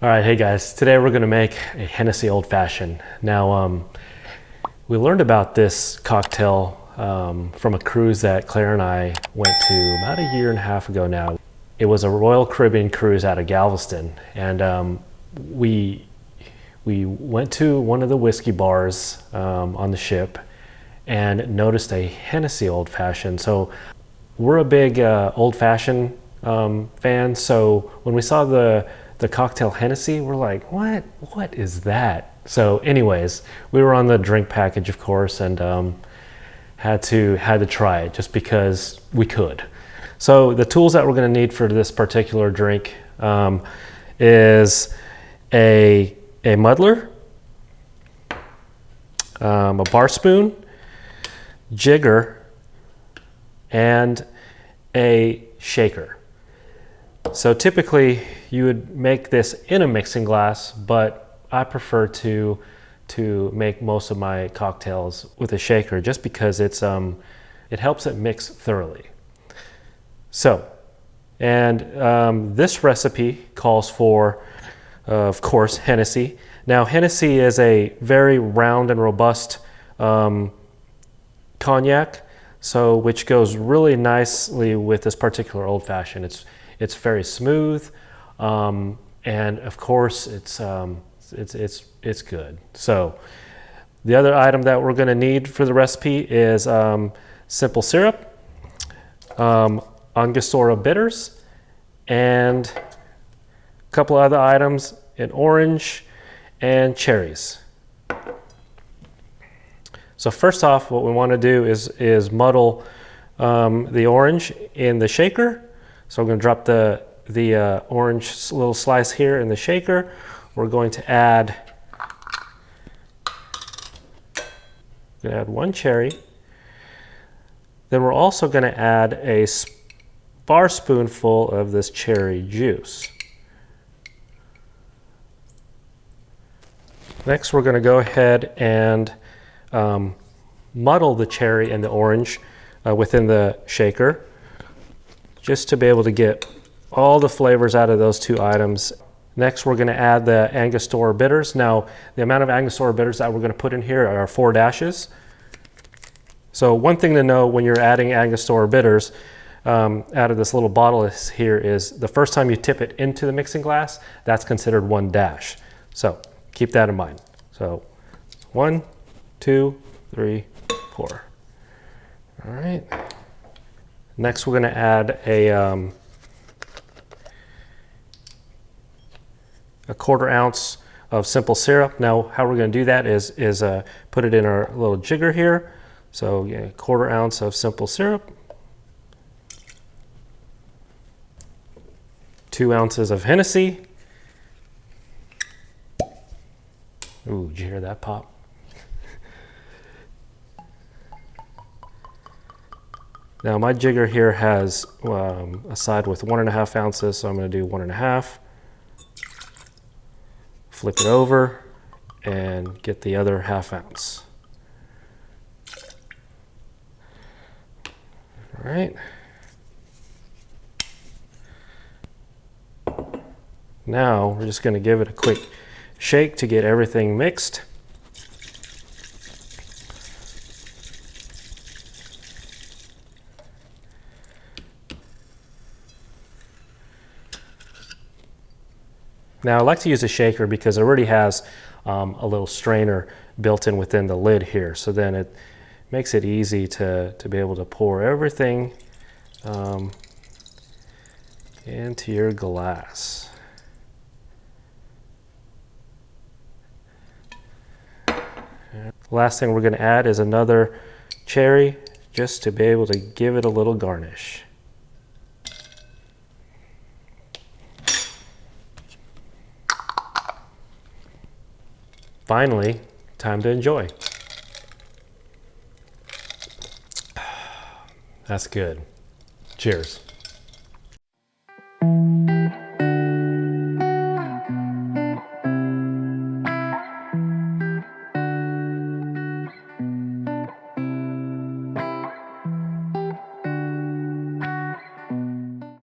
All right, hey guys, today we're gonna make a Hennessy Old Fashioned. Now, we learned about this cocktail from a cruise that Claire and I went to about a year and a half ago now. It was a Royal Caribbean cruise out of Galveston, and we went to one of the whiskey bars on the ship and noticed a Hennessy Old Fashioned. So we're a big Old Fashioned fan, so when we saw the cocktail Hennessy, we're like, what is that? So anyways, we were on the drink package, of course, and had to try it just because we could. So the tools that we're going to need for this particular drink is a muddler, a bar spoon, jigger, and a shaker. So typically you would make this in a mixing glass, but I prefer to make most of my cocktails with a shaker just because it helps it mix thoroughly. So, and this recipe calls for, of course, Hennessy. Now, Hennessy is a very round and robust cognac, so which goes really nicely with this particular Old Fashioned. It's very smooth, and of course it's good. So the other item that we're going to need for the recipe is simple syrup, Angostura bitters, and a couple other items, an orange and cherries. So first off, what we want to do is muddle the orange in the shaker. So we're going to drop the orange little slice here in the shaker. We're going to add one cherry. Then we're also going to add a bar spoonful of this cherry juice. Next, we're going to go ahead and muddle the cherry and the orange within the shaker, just to be able to get all the flavors out of those two items. Next, we're going to add the Angostura bitters. Now, the amount of Angostura bitters that we're going to put in here are 4 dashes. So one thing to know when you're adding Angostura bitters out of this little bottle here is the first time you tip it into the mixing glass, that's considered 1 dash. So keep that in mind. So 1, 2, 3, 4. All right. Next, we're going to add a 1/4 ounce of simple syrup. Now, how we're going to do that is put it in our little jigger here. So, yeah, 1/4 ounce of simple syrup, 2 ounces of Hennessy. Ooh, did you hear that pop? Now my jigger here has a side with 1.5 ounces, so I'm going to do 1.5. Flip it over and get the other 1/2 ounce. All right. Now we're just going to give it a quick shake to get everything mixed. Now I like to use a shaker because it already has a little strainer built in within the lid here, so then it makes it easy to be able to pour everything into your glass. The last thing we're going to add is another cherry, just to be able to give it a little garnish. Finally, time to enjoy. That's good. Cheers.